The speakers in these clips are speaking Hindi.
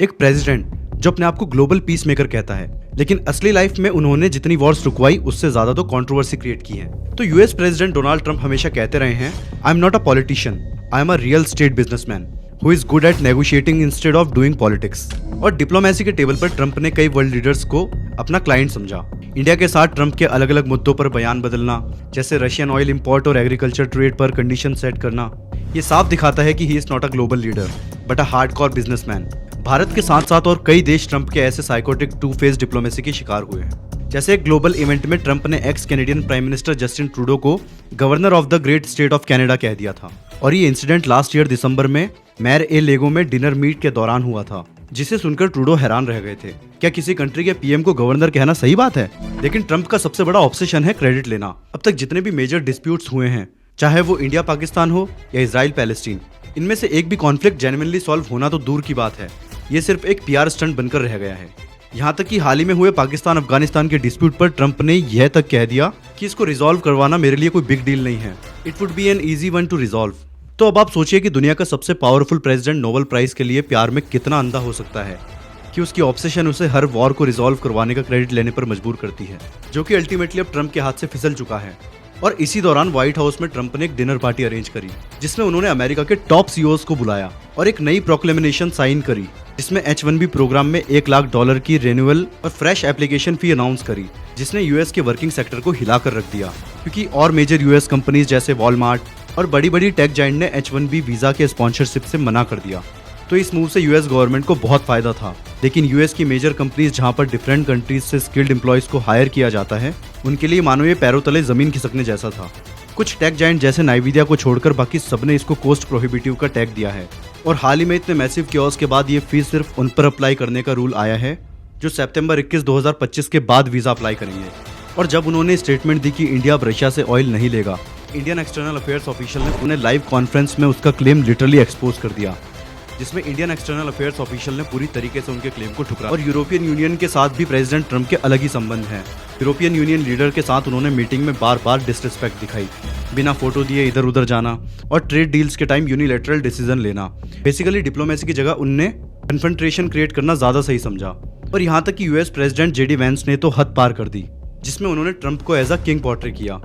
एक प्रेसिडेंट जो अपने आप को ग्लोबल पीस मेकर कहता है, लेकिन असली लाइफ में उन्होंने जितनी वॉर्स रुकवाई उससे ज्यादा तो कंट्रोवर्सी क्रिएट की है। तो यूएस प्रेसिडेंट डोनाल्ड ट्रंप हमेशा कहते रहे हैं, I am not a politician, I am a real estate businessman who is good at negotiating instead of doing politics. और डिप्लोमेसी के टेबल पर ट्रंप ने कई वर्ल्ड लीडर्स को अपना क्लाइंट समझा। इंडिया के साथ ट्रंप के अलग अलग मुद्दों पर बयान बदलना, जैसे रशियन ऑयल इंपोर्ट और एग्रीकल्चर ट्रेड पर कंडीशन सेट करना, ये साफ दिखाता है कि he is not a global leader but a hardcore businessman. Bharat के साथ साथ और कई देश ट्रंप के ऐसे साइकोटिक टू फेस डिप्लोमेसी के शिकार हुए हैं। जैसे एक ग्लोबल इवेंट में ट्रंप ने ex Canadian prime minister Justin Trudeau को governor of the great state of Canada कह दिया था। और ये इंसिडेंट लास्ट ईयर दिसंबर में मैर ए लेगो में डिनर मीट के दौरान हुआ था, जिसे सुनकर ट्रूडो हैरान रह गए थे। क्या किसी कंट्री के पीएम को गवर्नर कहना सही बात है? लेकिन ट्रंप का सबसे बड़ा ऑब्सेशन है क्रेडिट लेना। अब तक जितने भी मेजर डिस्प्यूट्स हुए हैं, चाहे वो इंडिया पाकिस्तान हो या इजराइल पैलेस्टीन, इनमें से एक भी कॉन्फ्लिक्ट जेन्युइनली सॉल्व होना तो दूर की बात है, ये सिर्फ एक पीआर स्टंट बनकर रह गया है। यहाँ तक कि हाल ही में हुए पाकिस्तान अफगानिस्तान के डिस्प्यूट पर ट्रंप ने यह तक कह दिया कि इसको रिजॉल्व करवाना मेरे लिए कोई बिग डील नहीं है, it would be an easy one two resolve. तो अब आप सोचिए कि दुनिया का सबसे पावरफुल प्रेसिडेंट नोबेल प्राइज के लिए प्यार में कितना अंधा हो सकता है कि उसकी ऑब्सेशन उसे हर वॉर को रिजॉल्व करवाने का क्रेडिट लेने पर मजबूर करती है, जो कि अल्टीमेटली अब ट्रंप के हाथ से फिसल चुका है। और इसी दौरान व्हाइट हाउस में ट्रंप ने एक डिनर पार्टी अरेंज करी, जिसमें उन्होंने अमेरिका के टॉप सीईओज को बुलाया और एक नई प्रोक्लेमिनेशन साइन करी, जिसमें H1B प्रोग्राम में $1 लाख की रेन्युअल और फ्रेश एप्लीकेशन फी अनाउंस करी, जिसने यूएस के वर्किंग सेक्टर को हिलाकर रख दिया। क्योंकि और मेजर यूएस कंपनीज जैसे वॉलमार्ट और बड़ी बड़ी टेक जायंट ने H1B वीजा के स्पॉन्सरशिप से मना कर दिया। तो इस मूव से यूएस गवर्नमेंट को बहुत फायदा था। लेकिन यूएस की मेजर कंपनीज जहां पर डिफरेंट कंट्रीज से स्किल्ड एम्प्लॉयज को हायर किया जाता है, उनके लिए मानो ये पैरों तले जमीन खिसकने जैसा था। कुछ टेक जायंट जैसे नाइवीडिया को छोड़कर बाकी सबने इसको कोस्ट प्रोहिबिटिव का टैग दिया है। और हाल ही में इतने मैसिव कियोस्क के बाद ये फीस सिर्फ उन पर अप्लाई करने का रूल आया है जो सितंबर 21, 2025 के बाद वीजा अप्लाई करेंगे। और जब उन्होंने स्टेटमेंट दी कि इंडिया अब रशिया से ऑयल नहीं लेगा, इंडियन एक्सटर्नल अफेयर्स ऑफिशियल ने उन्हें लाइव कॉन्फ्रेंस में उसका क्लेम लिटरली एक्सपोज कर दिया, जिसमें इंडियन एक्सटर्नल अफेयर्स ऑफिशियल ने पूरी तरीके से उनके क्लेम को ठुकरा। और यूरोपियन यूनियन के साथ भी प्रेसिडेंट ट्रंप के अलग ही संबंध हैं। यूरोपियन यूनियन लीडर के साथ उन्होंने मीटिंग में बार बार डिसरिस्पेक्ट दिखाई, बिना फोटो दिए इधर उधर जाना और ट्रेड डील्स के टाइम यूनिलैटरल डिसीजन लेना। बेसिकली डिप्लोमेसी की जगह उनने कन्फ्रंट्रेशन क्रिएट करना ज्यादा सही समझा। और यहाँ तक कि यूएस प्रेसिडेंट जेडी वैंस ने तो हद पार कर दी, जिसमें उन्होंने ट्रंप को एज अ किंग पोर्ट्रे किया।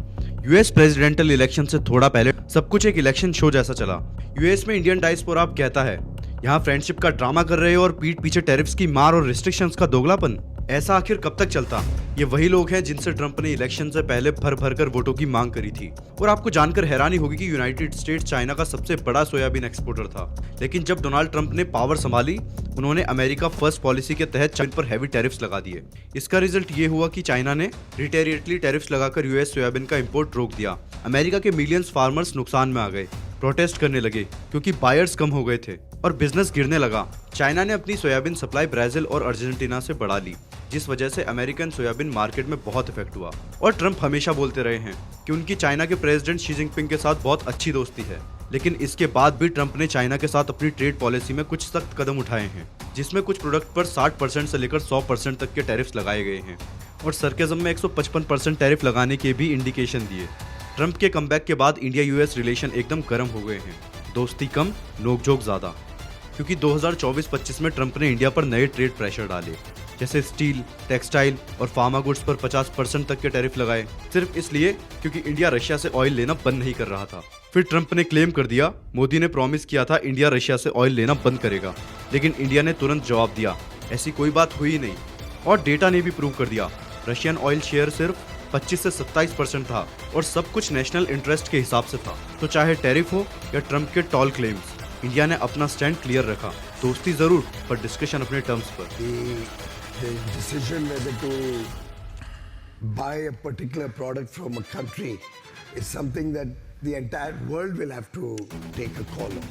यूएस प्रेसिडेंशियल इलेक्शन से थोड़ा पहले सब कुछ एक इलेक्शन शो जैसा चला। यूएस में इंडियन डायस्पोरा अब कहता है, यहाँ फ्रेंडशिप का ड्रामा कर रहे हो और पीठ पीछे टैरिफ्स की मार और रिस्ट्रिक्शंस का दोगलापन। ऐसा आखिर कब तक चलता? ये वही लोग हैं जिनसे ट्रंप ने इलेक्शन से पहले भर भर कर वोटों की मांग करी थी। और आपको जानकर हैरानी होगी कि यूनाइटेड स्टेट्स चाइना का सबसे बड़ा सोयाबीन एक्सपोर्टर था। लेकिन जब डोनाल्ड ट्रंप ने पावर संभाली, उन्होंने अमेरिका फर्स्ट पॉलिसी के तहत चाइना पर हैवी टैरिफ्स लगा दिए। इसका रिजल्ट ये हुआ कि चाइना ने रिटेरिएटली टैरिफ्स लगाकर यूएस सोयाबीन का इंपोर्ट रोक दिया। अमेरिका के मिलियंस फार्मर्स नुकसान में आ गए, प्रोटेस्ट करने लगे क्योंकि बायर्स कम हो गए थे और बिजनेस गिरने लगा। चाइना ने अपनी सोयाबीन सप्लाई ब्राजील और अर्जेंटीना से बढ़ा ली, जिस वजह से अमेरिकन सोयाबीन मार्केट में बहुत इफेक्ट हुआ। और ट्रंप हमेशा बोलते रहे हैं कि उनकी चाइना के प्रेसिडेंट शी जिनपिंग के साथ बहुत अच्छी दोस्ती है, लेकिन इसके बाद भी ट्रंप ने चाइना के साथ अपनी ट्रेड पॉलिसी में कुछ सख्त कदम उठाए हैं, जिसमें कुछ प्रोडक्ट पर 60% से लेकर 100% तक के टैरिफ्स लगाए गए हैं और सरकेज़म में 155% टैरिफ लगाने के भी इंडिकेशन दिए। ट्रंप के कमबैक के बाद इंडिया यूएस रिलेशन एकदम गर्म हो गए हैं, दोस्ती कम नोकझोंक ज्यादा। क्योंकि 2024-25 में ट्रंप ने इंडिया पर नए ट्रेड प्रेशर डाले, जैसे स्टील, टेक्सटाइल और फार्मा गुड्स पर 50% तक के टैरिफ लगाए, सिर्फ इसलिए क्योंकि इंडिया रशिया से ऑयल लेना बंद नहीं कर रहा था। फिर ट्रंप ने क्लेम कर दिया, मोदी ने प्रॉमिस किया था इंडिया रशिया से ऑयल लेना बंद करेगा, लेकिन इंडिया ने तुरंत जवाब दिया, ऐसी कोई बात हुई नहीं। और डेटा ने भी प्रूव कर दिया, रशियन ऑयल शेयर सिर्फ 25 से 27% था और सब कुछ नेशनल इंटरेस्ट के हिसाब से था। तो चाहे टैरिफ हो या ट्रंप के टॉल क्लेम्स, इंडिया ने अपना स्टैंड क्लियर रखा। दोस्ती जरूर, पर डिस्कशन अपने टर्म्स पर। The decision whether to buy a particular product from a country is something that the entire world will have to take a call on.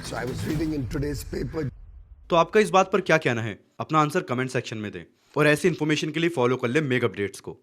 So I was reading in today's paper. तो आपका इस बात पर क्या कहना है? अपना आंसर कमेंट सेक्शन में दें और ऐसी इन्फॉर्मेशन के लिए फॉलो कर ले मेग अपडेट्स को।